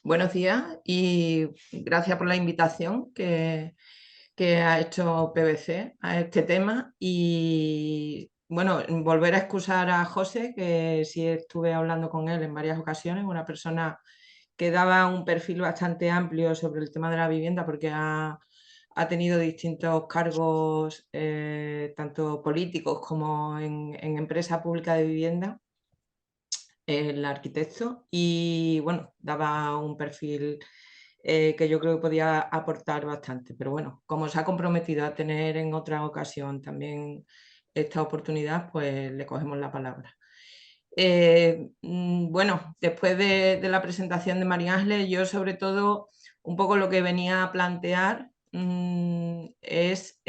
Buenos días y gracias por la invitación que ha hecho PVC a este tema. Y bueno, volver a excusar a José, que sí estuve hablando con él en varias ocasiones, una persona que daba un perfil bastante amplio sobre el tema de la vivienda porque ha tenido distintos cargos, tanto políticos como en empresa pública de vivienda, el arquitecto, y bueno, daba un perfil que yo creo que podía aportar bastante. Pero bueno, como se ha comprometido a tener en otra ocasión también esta oportunidad, pues le cogemos la palabra. Bueno, después de la presentación de María Ángeles, yo sobre todo un poco lo que venía a plantear es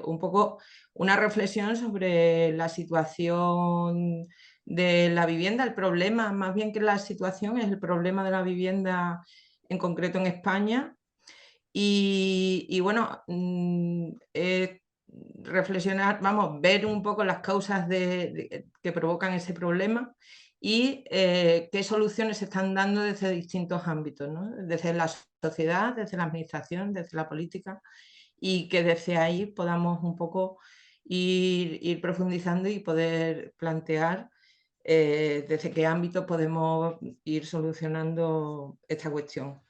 un poco una reflexión sobre la situación de la vivienda, el problema, más bien que la situación, es el problema de la vivienda en concreto en España. Y bueno, reflexionar, vamos, ver un poco las causas que provocan ese problema y qué soluciones se están dando desde distintos ámbitos, ¿no? Desde la sociedad, desde la administración, desde la política, y que desde ahí podamos un poco ir profundizando y poder plantear desde qué ámbito podemos ir solucionando esta cuestión.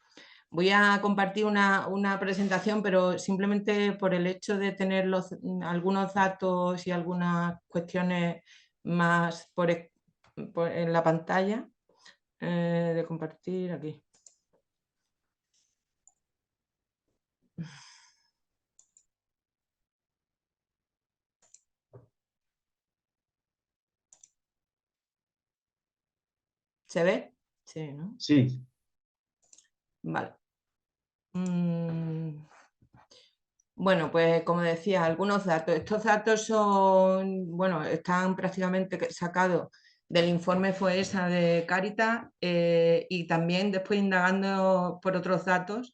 Voy a compartir una presentación, pero simplemente por el hecho de tener algunos datos y algunas cuestiones más en la pantalla, de compartir aquí. ¿Se ve? Sí, ¿no? Sí. Vale. Bueno, pues como decía, algunos datos. Estos datos bueno, están prácticamente sacados del informe FOESA de Cáritas, y también después indagando por otros datos,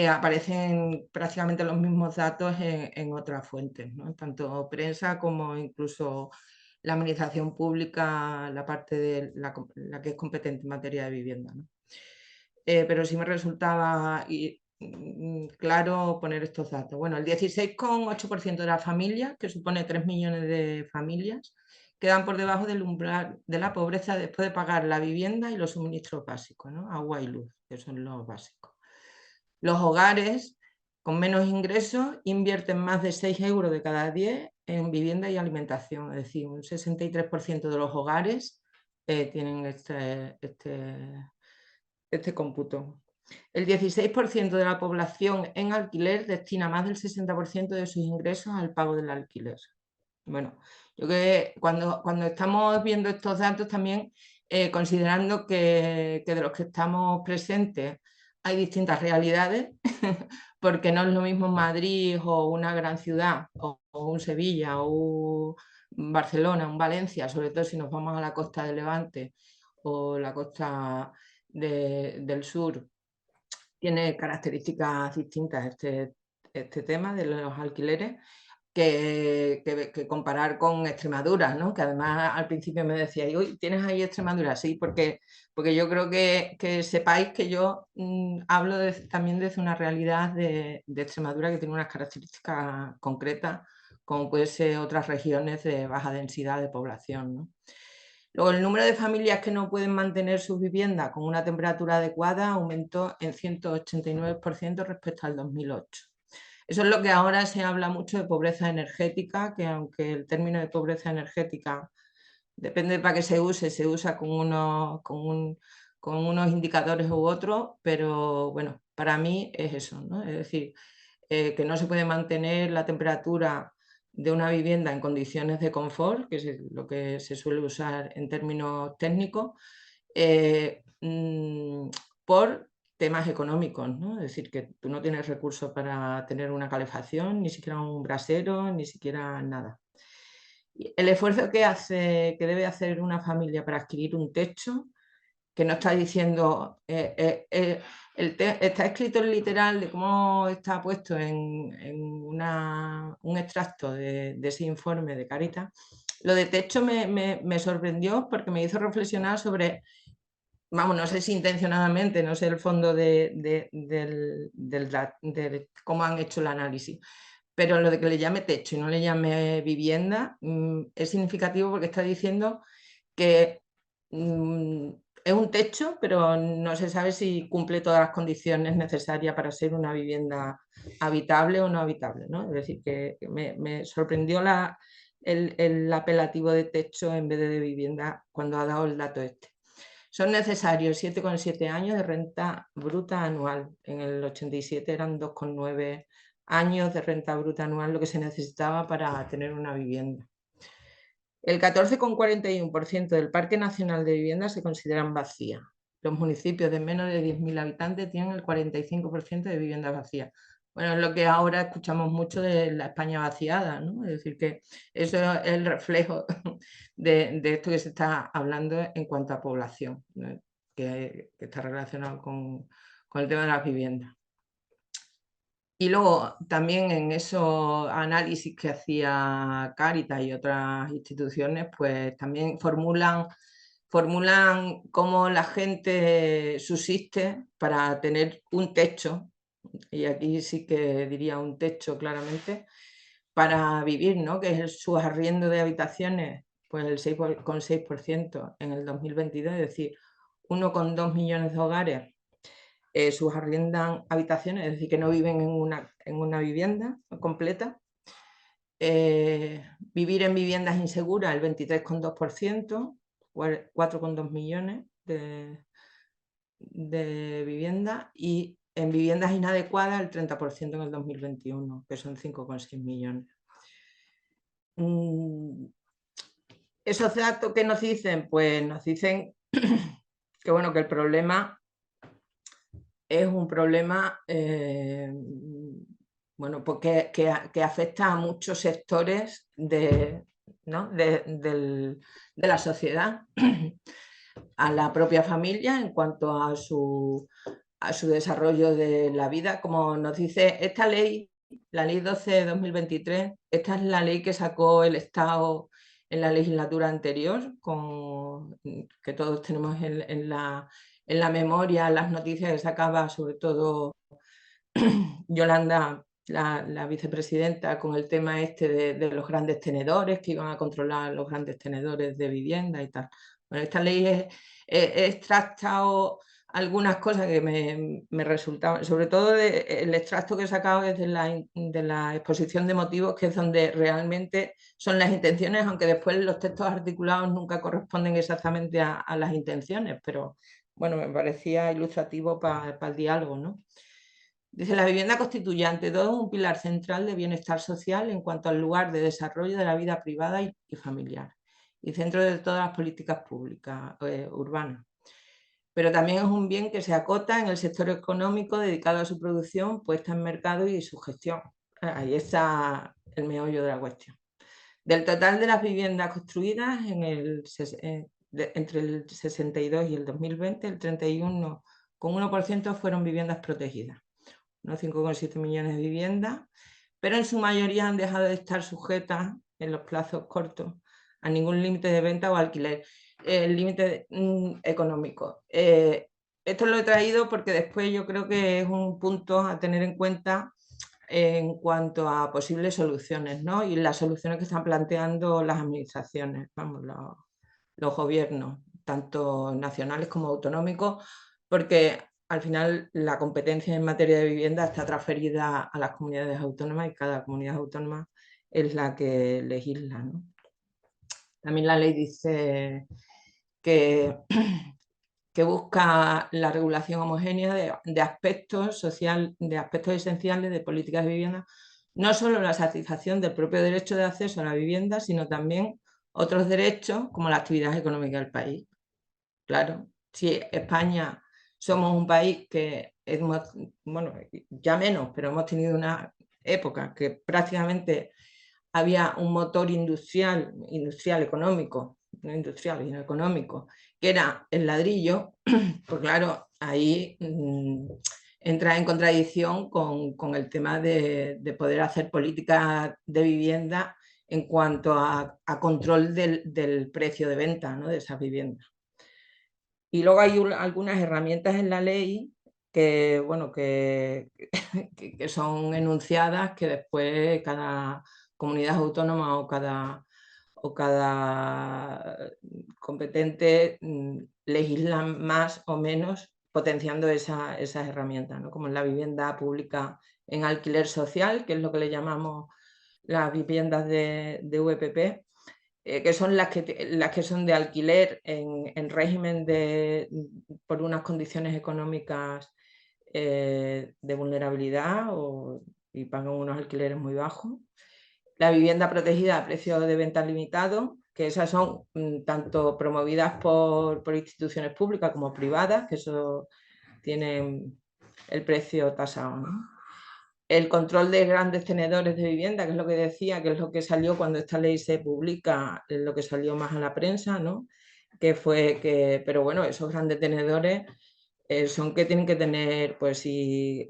aparecen prácticamente los mismos datos en otras fuentes, ¿no? Tanto prensa como incluso la administración pública, la parte de la que es competente en materia de vivienda, ¿no? Pero sí me resultaba claro poner estos datos. Bueno, el 16,8% de las familias, que supone 3 millones de familias, quedan por debajo del umbral de la pobreza después de pagar la vivienda y los suministros básicos, ¿no? Agua y luz, que son los básicos. Los hogares con menos ingresos invierten más de 6 euros de cada 10 en vivienda y alimentación, es decir, un 63% de los hogares tienen este cómputo. El 16% de la población en alquiler destina más del 60% de sus ingresos al pago del alquiler. Bueno, yo creo que cuando estamos viendo estos datos también, considerando que de los que estamos presentes hay distintas realidades, porque no es lo mismo Madrid o una gran ciudad, o un Sevilla, o un Barcelona, un Valencia, sobre todo si nos vamos a la costa de Levante o la costa del sur, tiene características distintas este tema de los alquileres que comparar con Extremadura, ¿no? Que además al principio me decíais, uy, ¿tienes ahí Extremadura? Sí, porque yo creo que sepáis que yo hablo también desde una realidad de Extremadura que tiene unas características concretas, como puede ser otras regiones de baja densidad de población, ¿no? Luego, el número de familias que no pueden mantener sus viviendas con una temperatura adecuada aumentó en 189% respecto al 2008. Eso es lo que ahora se habla mucho de pobreza energética, que aunque el término de pobreza energética depende de para qué se usa con unos indicadores u otros, pero bueno, para mí es eso, ¿no? Es decir, que no se puede mantener la temperatura de una vivienda en condiciones de confort, que es lo que se suele usar en términos técnicos, por temas económicos, ¿no? Es decir, que tú no tienes recursos para tener una calefacción, ni siquiera un brasero, ni siquiera nada. El esfuerzo que debe hacer una familia para adquirir un techo, que no está diciendo, está escrito en literal de cómo está puesto en un extracto de ese informe de Cáritas. Lo de techo me sorprendió porque me hizo reflexionar sobre vamos, no sé si intencionadamente, no sé el fondo de cómo han hecho el análisis, pero lo de que le llame techo y no le llame vivienda es significativo porque está diciendo que es un techo, pero no se sabe si cumple todas las condiciones necesarias para ser una vivienda habitable o no habitable, ¿no? Es decir, que me sorprendió el apelativo de techo en vez de vivienda cuando ha dado el dato este. Son necesarios 7,7 años de renta bruta anual. En el 87 eran 2,9 años de renta bruta anual lo que se necesitaba para tener una vivienda. El 14,41% del Parque Nacional de Viviendas se consideran vacías. Los municipios de menos de 10.000 habitantes tienen el 45% de viviendas vacías. Bueno, es lo que ahora escuchamos mucho de la España vaciada, ¿no? Es decir, que eso es el reflejo de esto que se está hablando en cuanto a población, ¿no? que está relacionado con el tema de las viviendas. Y luego también en esos análisis que hacía Cáritas y otras instituciones, pues también formulan cómo la gente subsiste para tener un techo, y aquí sí que diría un techo claramente, para vivir, ¿no? Que es su arriendo de habitaciones, pues el 6,6% en el 2022, es decir, 1,2 millones de hogares subarriendan habitaciones, es decir, que no viven en una vivienda completa. Vivir en viviendas inseguras, el 23,2%, 4,2 millones de viviendas, y en viviendas inadecuadas el 30% en el 2021, que son 5,6 millones. ¿Esos datos qué nos dicen? Pues nos dicen que, bueno, que el problema es un problema bueno, pues que afecta a muchos sectores ¿no? de la sociedad, a la propia familia en cuanto a su desarrollo de la vida. Como nos dice esta ley, la ley 12 de 2023, esta es la ley que sacó el Estado en la legislatura anterior, que todos tenemos en la memoria las noticias que sacaba sobre todo Yolanda, la vicepresidenta, con el tema este de los grandes tenedores, que iban a controlar los grandes tenedores de vivienda y tal. Bueno, esta ley he extractado algunas cosas que me resultaban, sobre todo el extracto que he sacado es de la exposición de motivos, que es donde realmente son las intenciones, aunque después los textos articulados nunca corresponden exactamente a las intenciones, pero bueno, me parecía ilustrativo para el diálogo, ¿no? Dice, la vivienda constituye ante todo un pilar central de bienestar social en cuanto al lugar de desarrollo de la vida privada y familiar, y centro de todas las políticas públicas urbanas. Pero también es un bien que se acota en el sector económico dedicado a su producción, puesta en mercado y su gestión. Ahí está el meollo de la cuestión. Del total de las viviendas construidas entre el 62 y el 2020, el 31,1% fueron viviendas protegidas, unos 5,7 millones de viviendas, pero en su mayoría han dejado de estar sujetas en los plazos cortos a ningún límite de venta o alquiler, el límite económico. Esto lo he traído porque después yo creo que es un punto a tener en cuenta en cuanto a posibles soluciones, ¿no? Y las soluciones que están planteando las administraciones, vamos, los gobiernos, tanto nacionales como autonómicos, porque al final la competencia en materia de vivienda está transferida a las comunidades autónomas y cada comunidad autónoma es la que legisla, ¿no? También la ley dice que, que busca la regulación homogénea de aspectos esenciales de políticas de vivienda, no solo la satisfacción del propio derecho de acceso a la vivienda, sino también otros derechos como la actividad económica del país. Claro, si España somos un país que bueno, ya menos, pero hemos tenido una época que prácticamente había un motor industrial económico, no industrial, sino económico, que era el ladrillo, pues claro, ahí entra en contradicción con el tema de poder hacer políticas de vivienda en cuanto a control del precio de venta, ¿no? De esas viviendas. Y luego hay algunas herramientas en la ley que, bueno, que son enunciadas que después cada comunidad autónoma o cada competente legisla más o menos potenciando esas herramientas, ¿no? Como en la vivienda pública en alquiler social, que es lo que le llamamos las viviendas de VPP, que son las que son de alquiler en régimen por unas condiciones económicas de vulnerabilidad y pagan unos alquileres muy bajos. La vivienda protegida a precio de venta limitado, que esas son tanto promovidas por instituciones públicas como privadas, que eso tienen el precio tasado, ¿no? El control de grandes tenedores de vivienda, que es lo que decía, que es lo que salió cuando esta ley se publica, es lo que salió más a la prensa, ¿no? Pero bueno, esos grandes tenedores son que tienen que tener, pues si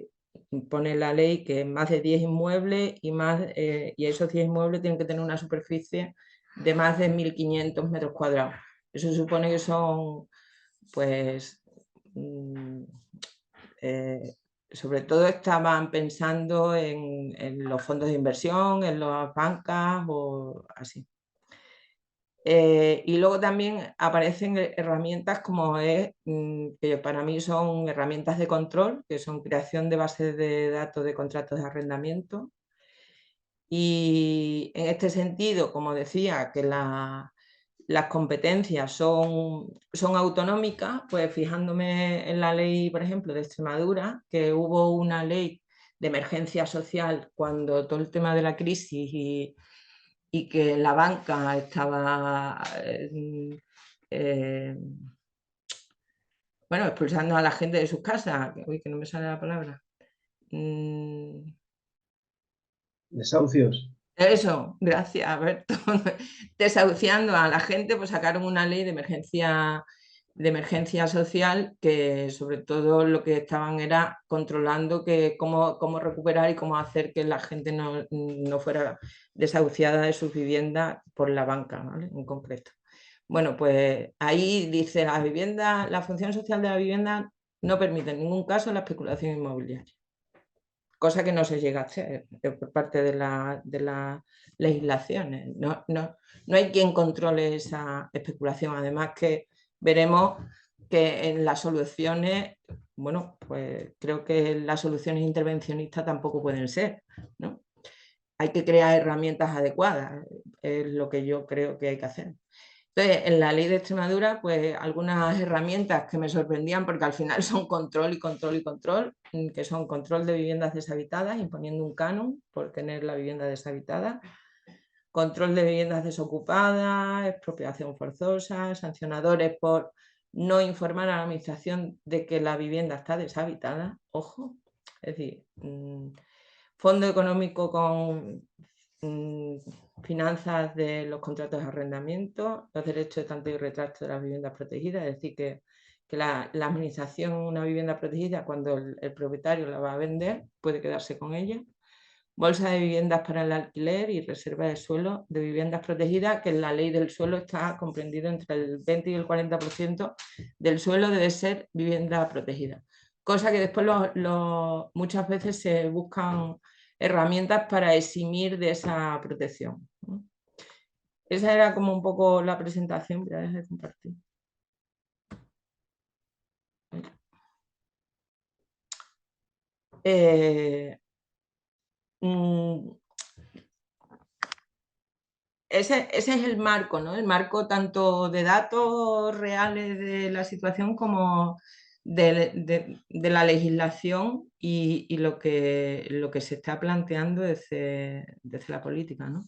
pone la ley que más de 10 inmuebles y esos 10 inmuebles tienen que tener una superficie de más de 1.500 metros cuadrados. Eso supone que son, pues, sobre todo estaban pensando en los fondos de inversión, en las bancas o así. Y luego también aparecen herramientas como que para mí son herramientas de control, que son creación de bases de datos de contratos de arrendamiento. Y en este sentido, como decía, que las competencias son autonómicas, pues fijándome en la ley, por ejemplo, de Extremadura, que hubo una ley de emergencia social cuando todo el tema de la crisis y que la banca estaba bueno, expulsando a la gente de sus casas. Uy, que no me sale la palabra. Desahucios. Eso, gracias, Alberto. Desahuciando a la gente, pues sacaron una ley de emergencia social que sobre todo lo que estaban era controlando cómo recuperar y cómo hacer que la gente no fuera desahuciada de sus viviendas por la banca, ¿vale? En concreto. Bueno, pues ahí dice la función social de la vivienda no permite en ningún caso la especulación inmobiliaria, cosa que no se llega a hacer por parte de las legislaciones. No hay quien controle esa especulación. Además que veremos que en las soluciones, bueno, pues creo que las soluciones intervencionistas tampoco pueden ser, ¿no? Hay que crear herramientas adecuadas, es lo que yo creo que hay que hacer. Entonces, en la ley de Extremadura, pues algunas herramientas que me sorprendían, porque al final son control y control y control, que son control de viviendas deshabitadas, imponiendo un canon por tener la vivienda deshabitada, control de viviendas desocupadas, expropiación forzosa, sancionadores por no informar a la administración de que la vivienda está deshabitada, ojo, es decir, fondo económico con finanzas de los contratos de arrendamiento, los derechos de tanto y retracto de las viviendas protegidas, es decir, que la administración una vivienda protegida, cuando el propietario la va a vender, puede quedarse con ella. Bolsa de viviendas para el alquiler y reserva de suelo de viviendas protegidas, que en la ley del suelo está comprendido entre el 20 y el 40% del suelo debe ser vivienda protegida. Cosa que después muchas veces se buscan herramientas para eximir de esa protección, ¿no? Esa era como un poco la presentación, voy a dejar de compartir. Ese es el marco, ¿no? El marco tanto de datos reales de la situación como de la legislación y lo que se está planteando desde la política, ¿no?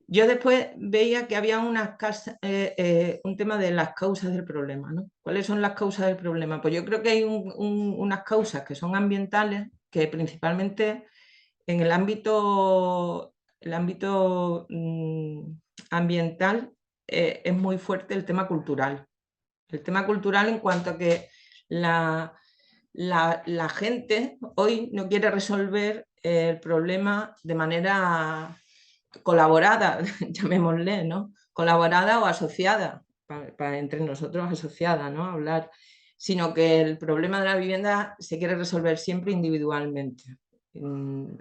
Yo después veía que había un tema de las causas del problema, ¿no? ¿Cuáles son las causas del problema? Pues yo creo que hay unas causas que son ambientales, que principalmente en el ámbito ambiental es muy fuerte el tema cultural. El tema cultural en cuanto a que la gente hoy no quiere resolver el problema de manera colaborada, llamémosle, ¿no? Colaborada o asociada. entre nosotros asociada, ¿no? Hablar, sino que el problema de la vivienda se quiere resolver siempre individualmente.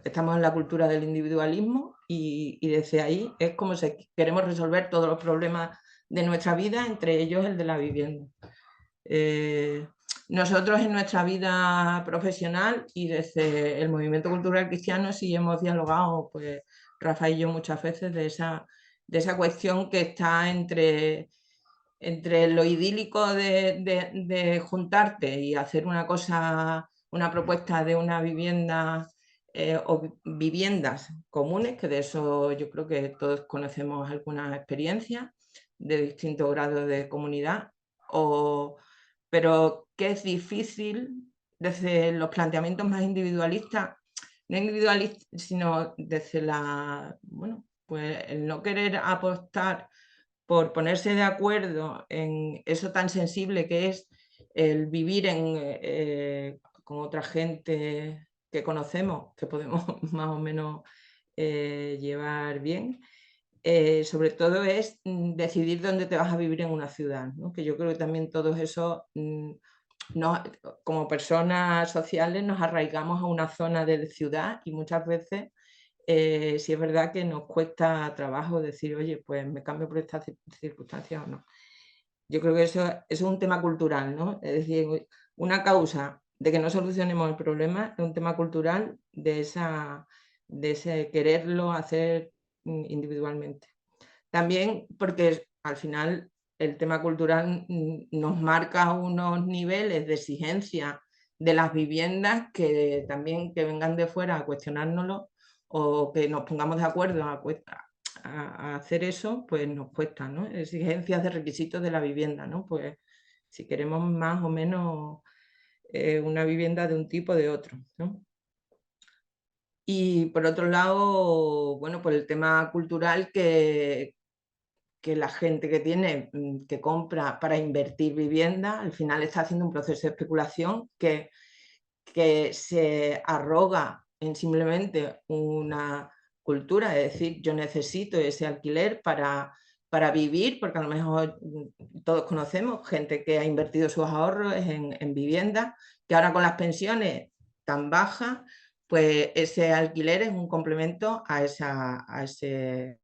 Estamos en la cultura del individualismo y desde ahí es como si queremos resolver todos los problemas de nuestra vida, entre ellos el de la vivienda. Nosotros en nuestra vida profesional y desde el movimiento cultural cristiano sí hemos dialogado, pues Rafa y yo muchas veces, de esa cuestión que está entre lo idílico de juntarte y hacer una cosa, una propuesta de una vivienda o viviendas comunes, que de eso yo creo que todos conocemos algunas experiencias de distintos grados de comunidad, pero que es difícil desde los planteamientos más individualistas, no individualistas, sino desde pues el no querer apostar por ponerse de acuerdo en eso tan sensible que es el vivir con otra gente que conocemos, que podemos más o menos llevar bien. Sobre todo es decidir dónde te vas a vivir en una ciudad, ¿no? Que yo creo que también todo eso, como personas sociales, nos arraigamos a una zona de ciudad y muchas veces sí es verdad que nos cuesta trabajo decir, oye, pues me cambio por estas circunstancias o no. Yo creo que eso es un tema cultural, ¿no? Es decir, una causa de que no solucionemos el problema es un tema cultural de ese quererlo hacer individualmente. También porque al final el tema cultural nos marca unos niveles de exigencia de las viviendas que también que vengan de fuera a cuestionárnoslo o que nos pongamos de acuerdo a hacer eso, pues nos cuesta, ¿no? Exigencias de requisitos de la vivienda, ¿no? Pues si queremos más o menos una vivienda de un tipo o de otro, ¿no? Y por otro lado, bueno, por el tema cultural que la gente que compra para invertir vivienda, al final está haciendo un proceso de especulación que se arroga en simplemente una cultura, es decir, yo necesito ese alquiler para vivir, porque a lo mejor todos conocemos gente que ha invertido sus ahorros en vivienda, que ahora con las pensiones tan bajas, pues ese alquiler es un complemento a ese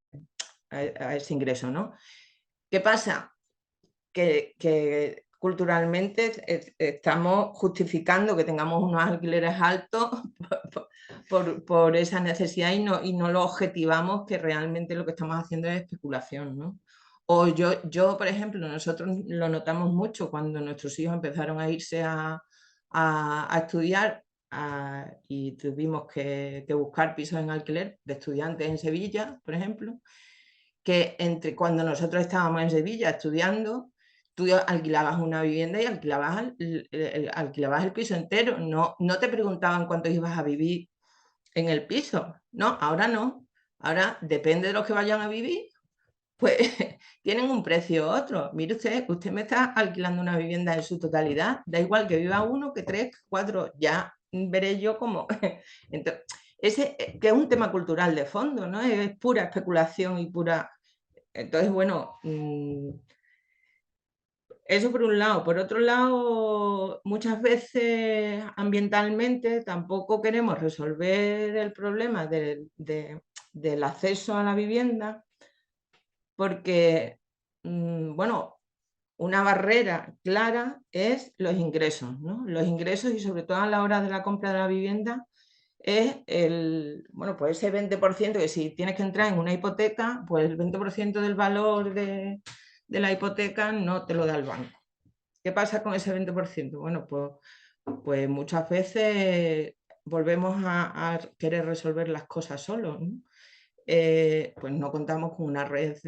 ingreso, ¿no? ¿Qué pasa? Que culturalmente estamos justificando que tengamos unos alquileres altos por esa necesidad y no lo objetivamos, que realmente lo que estamos haciendo es especulación, ¿no? O yo, por ejemplo, nosotros lo notamos mucho cuando nuestros hijos empezaron a irse a estudiar y tuvimos que buscar pisos en alquiler de estudiantes en Sevilla, por ejemplo, que cuando nosotros estábamos en Sevilla estudiando, tú alquilabas una vivienda y alquilabas el piso entero, no te preguntaban cuánto ibas a vivir en el piso, no, ahora no, ahora depende de los que vayan a vivir, pues tienen un precio u otro. Mire usted me está alquilando una vivienda en su totalidad, da igual que viva uno, que tres, cuatro, ya veré yo cómo. Entonces, que es un tema cultural de fondo, ¿no? Es pura especulación y pura... Entonces, bueno, eso por un lado. Por otro lado, muchas veces ambientalmente tampoco queremos resolver el problema del acceso a la vivienda porque, bueno, una barrera clara es los ingresos, ¿no? Los ingresos y sobre todo a la hora de la compra de la vivienda es pues ese 20% que si tienes que entrar en una hipoteca, pues el 20% del valor de la hipoteca no te lo da el banco. ¿Qué pasa con ese 20%? Bueno, pues muchas veces volvemos a querer resolver las cosas solos, ¿no? Pues no contamos con una red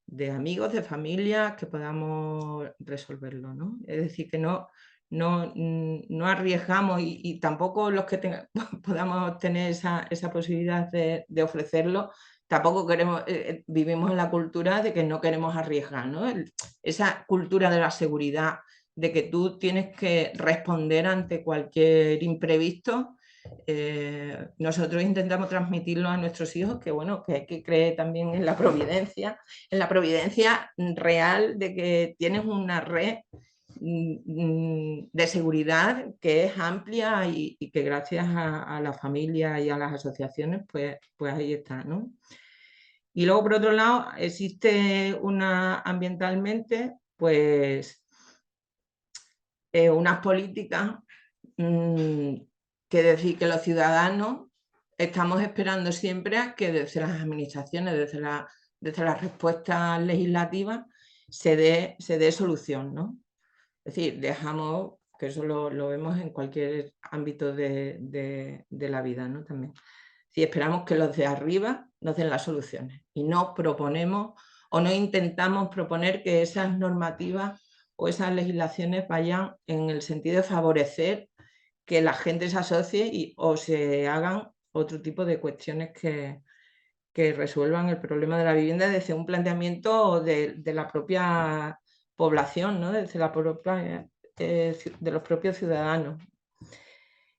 de amigos, de familia que podamos resolverlo, ¿no? Es decir, que no arriesgamos y tampoco los que podamos tener esa posibilidad de ofrecerlo, tampoco queremos, vivimos en la cultura de que no queremos arriesgar, ¿no? Esa cultura de la seguridad, de que tú tienes que responder ante cualquier imprevisto, nosotros intentamos transmitirlo a nuestros hijos, que bueno, que hay que creer también en la providencia real de que tienes una red de seguridad que es amplia y que gracias a la familia y a las asociaciones, pues ahí está, ¿no? Y luego, por otro lado, existe ambientalmente, pues, unas políticas que decir que los ciudadanos estamos esperando siempre a que desde las administraciones, desde las respuestas legislativas, se dé solución, ¿no? Es decir, dejamos, que eso lo vemos en cualquier ámbito de la vida, ¿no? También. Si esperamos que los de arriba nos den las soluciones y no proponemos o no intentamos proponer que esas normativas o esas legislaciones vayan en el sentido de favorecer que la gente se asocie o se hagan otro tipo de cuestiones que resuelvan el problema de la vivienda desde un planteamiento de la propia población, ¿no? Desde la propia, de los propios ciudadanos.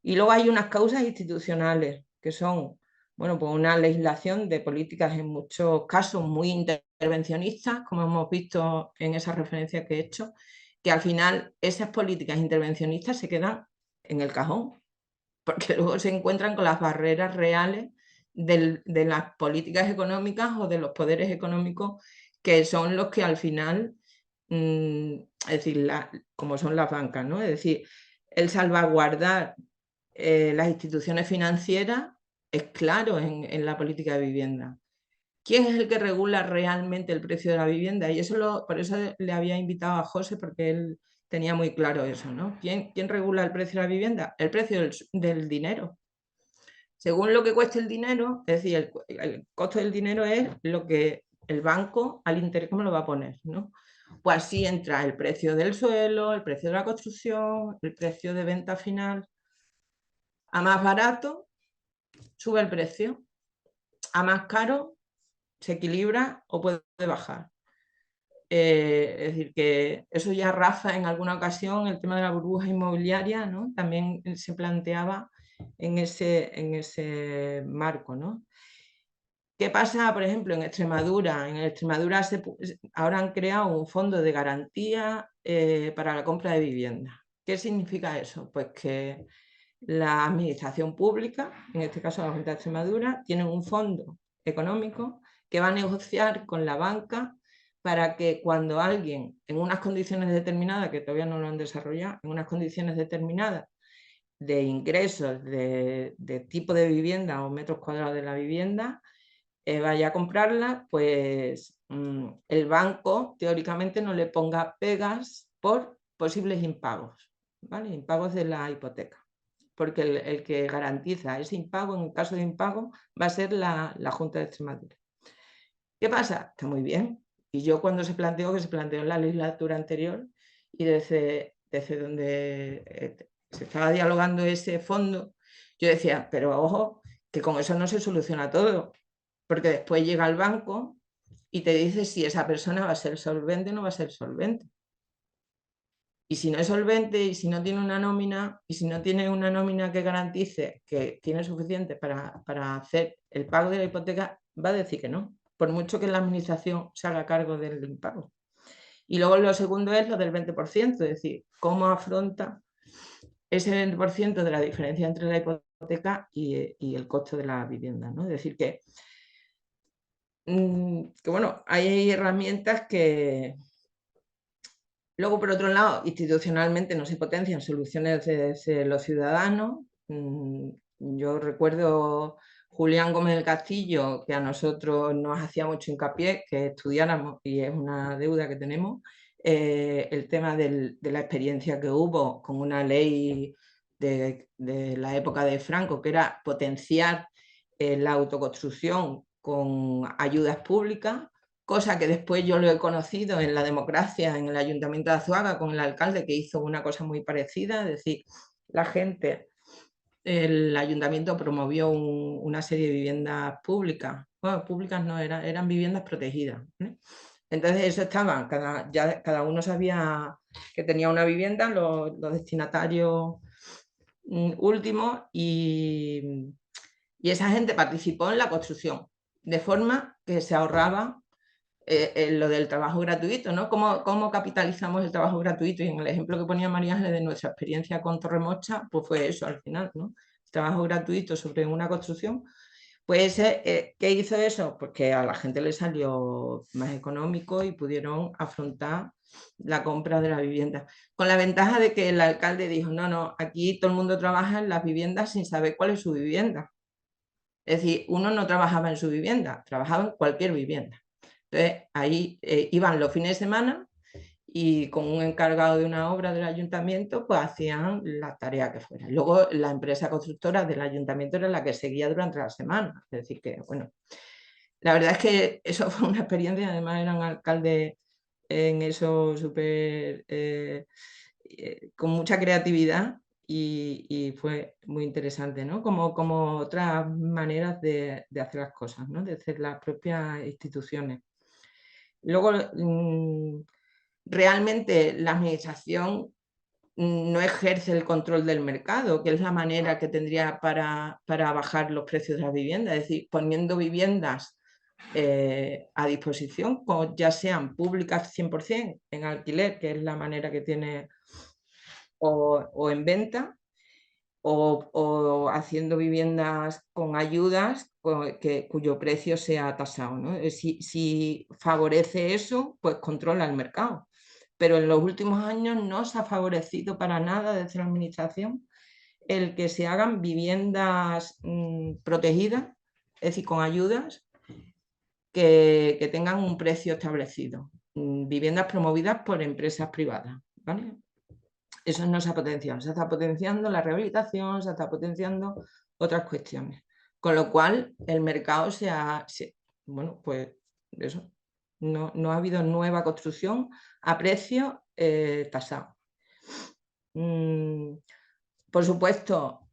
Y luego hay unas causas institucionales que son, bueno, pues una legislación de políticas en muchos casos muy intervencionistas, como hemos visto en esa referencia que he hecho, que al final esas políticas intervencionistas se quedan en el cajón, porque luego se encuentran con las barreras reales de las políticas económicas o de los poderes económicos, que son los que al final, es decir, como son las bancas, ¿no? Es decir, el salvaguardar las instituciones financieras es claro en la política de vivienda. ¿Quién es el que regula realmente el precio de la vivienda? Y por eso le había invitado a José, porque él tenía muy claro eso, ¿no? ¿Quién regula el precio de la vivienda? El precio del dinero. Según lo que cueste el dinero, es decir, el costo del dinero es lo que el banco al interés, ¿cómo lo va a poner? ¿No? Pues así entra el precio del suelo, el precio de la construcción, el precio de venta final. A más barato, sube el precio. A más caro, se equilibra o puede bajar. Es decir, que eso ya Rafa en alguna ocasión, el tema de la burbuja inmobiliaria, ¿no? También se planteaba en ese marco, ¿no? ¿Qué pasa, por ejemplo, en Extremadura? En Extremadura ahora han creado un fondo de garantía para la compra de vivienda. ¿Qué significa eso? Pues que la administración pública, en este caso la Junta de Extremadura, tiene un fondo económico que va a negociar con la banca para que cuando alguien, en unas condiciones determinadas, que todavía no lo han desarrollado, en unas condiciones determinadas de ingresos, de tipo de vivienda o metros cuadrados de la vivienda, vaya a comprarla, pues el banco teóricamente no le ponga pegas por posibles impagos, ¿vale? Impagos de la hipoteca. Porque el que garantiza ese impago, en caso de impago, va a ser la Junta de Extremadura. ¿Qué pasa? Está muy bien. Y yo cuando se planteó en la legislatura anterior y desde donde se estaba dialogando ese fondo, yo decía, pero ojo, que con eso no se soluciona todo, porque después llega el banco y te dice si esa persona va a ser solvente o no va a ser solvente. Y si no es solvente y si no tiene una nómina, y si no tiene una nómina que garantice que tiene suficiente para hacer el pago de la hipoteca, va a decir que no, por mucho que la administración se haga cargo del impago. Y luego lo segundo es lo del 20%, es decir, cómo afronta ese 20% de la diferencia entre la hipoteca y el costo de la vivienda, ¿no? Es decir, que bueno, hay herramientas que, luego, por otro lado, institucionalmente no se potencian soluciones desde los ciudadanos. Yo recuerdo Julián Gómez del Castillo, que a nosotros nos hacía mucho hincapié que estudiáramos, y es una deuda que tenemos, el tema de la experiencia que hubo con una ley de la época de Franco, que era potenciar la autoconstrucción con ayudas públicas, cosa que después yo lo he conocido en la democracia, en el Ayuntamiento de Azuaga, con el alcalde que hizo una cosa muy parecida, es decir, la gente, el ayuntamiento promovió una serie de viviendas públicas, bueno, públicas no, eran viviendas protegidas, ¿eh? Entonces eso estaba, cada uno sabía que tenía una vivienda, los destinatarios últimos y esa gente participó en la construcción, de forma que se ahorraba lo del trabajo gratuito, ¿no? ¿Cómo capitalizamos el trabajo gratuito? Y en el ejemplo que ponía María Ángeles de nuestra experiencia con Torremocha, pues fue eso al final, ¿no? El trabajo gratuito sobre una construcción. Pues, ¿qué hizo eso? Pues que a la gente le salió más económico y pudieron afrontar la compra de la vivienda. Con la ventaja de que el alcalde dijo, no, aquí todo el mundo trabaja en las viviendas sin saber cuál es su vivienda. Es decir, uno no trabajaba en su vivienda, trabajaba en cualquier vivienda. Entonces, ahí iban los fines de semana y con un encargado de una obra del ayuntamiento, pues hacían la tarea que fuera. Luego, la empresa constructora del ayuntamiento era la que seguía durante la semana. Es decir, que, bueno, la verdad es que eso fue una experiencia, además eran alcaldes en eso súper, con mucha creatividad y fue muy interesante, ¿no? Como otras maneras de hacer las cosas, ¿no? De hacer las propias instituciones. Luego, realmente la administración no ejerce el control del mercado, que es la manera que tendría para bajar los precios de las viviendas, es decir, poniendo viviendas a disposición, ya sean públicas 100% en alquiler, que es la manera que tiene, o en venta, o haciendo viviendas con ayudas cuyo precio sea tasado, ¿no? Si favorece eso, pues controla el mercado. Pero en los últimos años no se ha favorecido para nada desde la administración el que se hagan viviendas protegidas, es decir, con ayudas que tengan un precio establecido. Viviendas promovidas por empresas privadas, ¿vale? Eso no se ha potenciado, se está potenciando la rehabilitación, se está potenciando otras cuestiones. Con lo cual, el mercado bueno, pues eso, no ha habido nueva construcción a precio tasado. Por supuesto,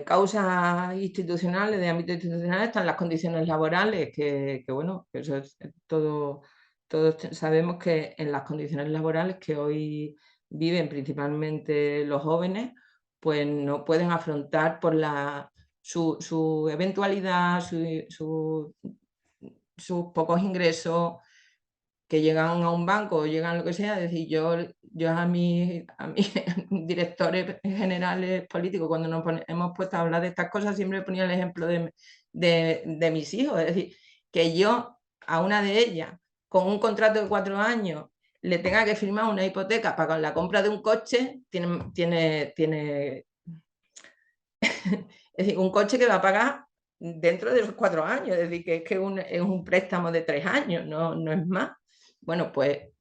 causas institucionales, de ámbito institucional, están las condiciones laborales, que bueno, eso es todo, todos sabemos que en las condiciones laborales que hoy viven principalmente los jóvenes, pues no pueden afrontar por su eventualidad, sus pocos ingresos, que llegan a un banco o llegan lo que sea, es decir, yo a mis directores generales políticos, cuando nos hemos puesto a hablar de estas cosas, siempre ponía el ejemplo de mis hijos, es decir, que yo a una de ellas, con un contrato de 4 años, le tenga que firmar una hipoteca para la compra de un coche, tiene es decir, un coche que va a pagar dentro de los 4 años, es decir, que es un préstamo de 3 años, no es más. Bueno, pues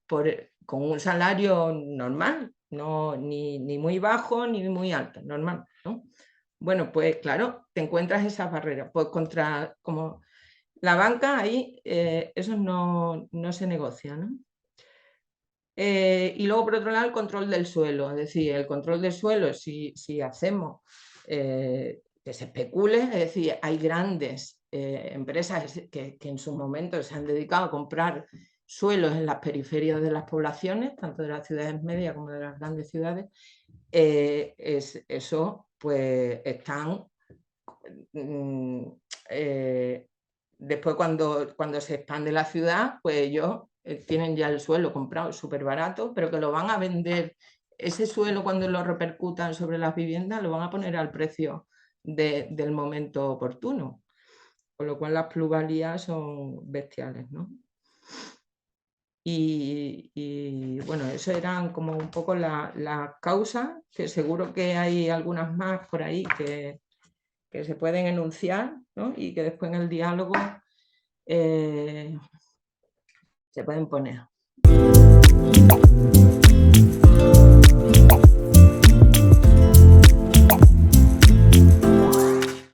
con un salario normal, ni muy bajo ni muy alto, normal, ¿no? Bueno, pues claro, te encuentras esas barreras. Pues como la banca ahí, eso no se negocia, ¿no? Y luego, por otro lado, el control del suelo. Es decir, el control del suelo, si hacemos que se especule, es decir, hay grandes empresas que en su momento se han dedicado a comprar suelos en las periferias de las poblaciones, tanto de las ciudades medias como de las grandes ciudades. Eso, pues, están... después, cuando se expande la ciudad, pues ellos tienen ya el suelo comprado súper barato, pero que lo van a vender, ese suelo cuando lo repercutan sobre las viviendas, lo van a poner al precio del momento oportuno, con lo cual las plusvalías son bestiales, ¿no? Y bueno, eso eran como un poco las causas, que seguro que hay algunas más por ahí que se pueden enunciar, ¿no? Y que después en el diálogo se pueden poner.